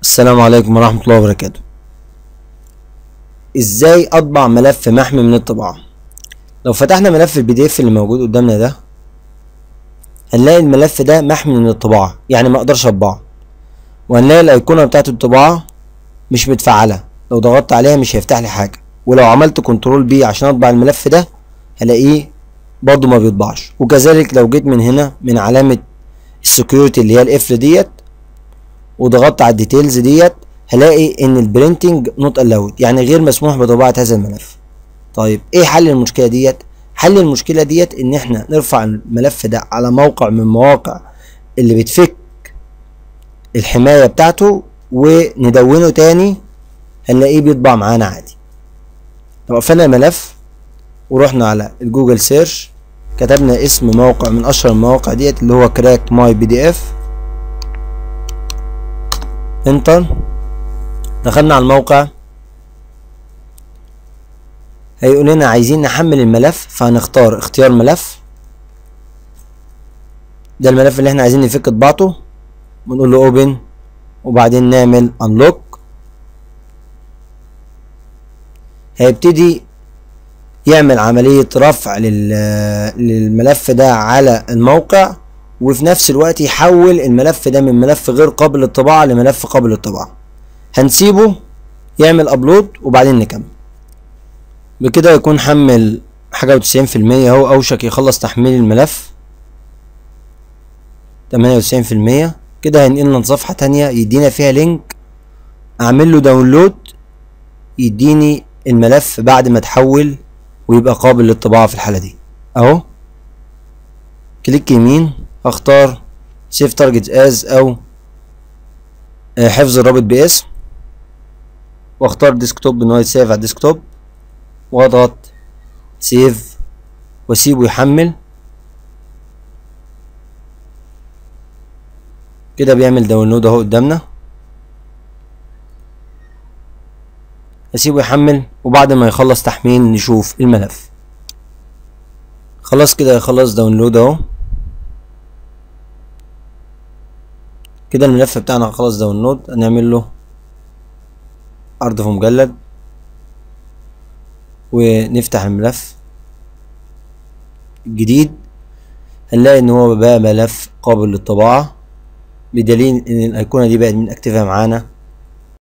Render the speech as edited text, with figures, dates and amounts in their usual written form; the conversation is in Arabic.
السلام عليكم ورحمة الله وبركاته. ازاي اطبع ملف محمي من الطباعة؟ لو فتحنا ملف البي دي اف اللي موجود قدامنا ده، هنلاقي الملف ده محمي من الطباعة، يعني ما اقدرش اطبعه، وهنلاقي الايقونة بتاعت الطباعة مش متفعلة، لو ضغطت عليها مش هيفتح لي حاجة، ولو عملت كنترول بي عشان اطبع الملف ده هلاقيه برضه ما بيطبعش. وكذلك لو جيت من هنا من علامة السكيورتي اللي هي القفل ديت وضغطت على الديتيلز ديت، هلاقي ان البرينتنج نوت الاود، يعني غير مسموح بطباعة هذا الملف. طيب ايه حل المشكلة ديت؟ حل المشكلة ديت ان احنا نرفع الملف ده على موقع من مواقع اللي بتفك الحماية بتاعته وندونه تاني، هنلاقيه بيطبع معانا عادي. لو قفلنا الملف ورحنا على الجوجل سيرش، كتبنا اسم موقع من اشهر المواقع ديت اللي هو كراك ماي بي دي اف، انتر، دخلنا على الموقع، هيقول لنا عايزين نحمل الملف، فهنختار اختيار ملف، ده الملف اللي احنا عايزين نفك طباعته، بنقول له اوبن وبعدين نعمل انلوك. هيبتدي يعمل عملية رفع للملف ده على الموقع، وفي نفس الوقت يحول الملف ده من ملف غير قابل للطباعة لملف قابل للطباعة. هنسيبه يعمل ابلود وبعدين نكمل. بكده يكون حمل حاجة و90%، اهو اوشك يخلص تحميل الملف 98%. كده هينقلنا لصفحة تانية يدينا فيها لينك اعمل له داونلود، يديني الملف بعد ما تحول ويبقى قابل للطباعة. في الحالة دي اهو كليك يمين، اختار سيف تارجت از او حفظ الرابط باسم، واختار ديسكتوب ان هو يتسيف على الديسكتوب، واضغط سيف واسيبه يحمل. كده بيعمل داونلود اهو قدامنا، اسيبه يحمل وبعد ما يخلص تحميل نشوف الملف. خلاص كده يخلص داونلود اهو، كده الملف بتاعنا خلاص داونلود. هنعمل له عرض في مجلد ونفتح الملف الجديد، هنلاقي ان هو بقى ملف قابل للطباعة، بدليل ان الايقونة دي بقت من اكتفها معانا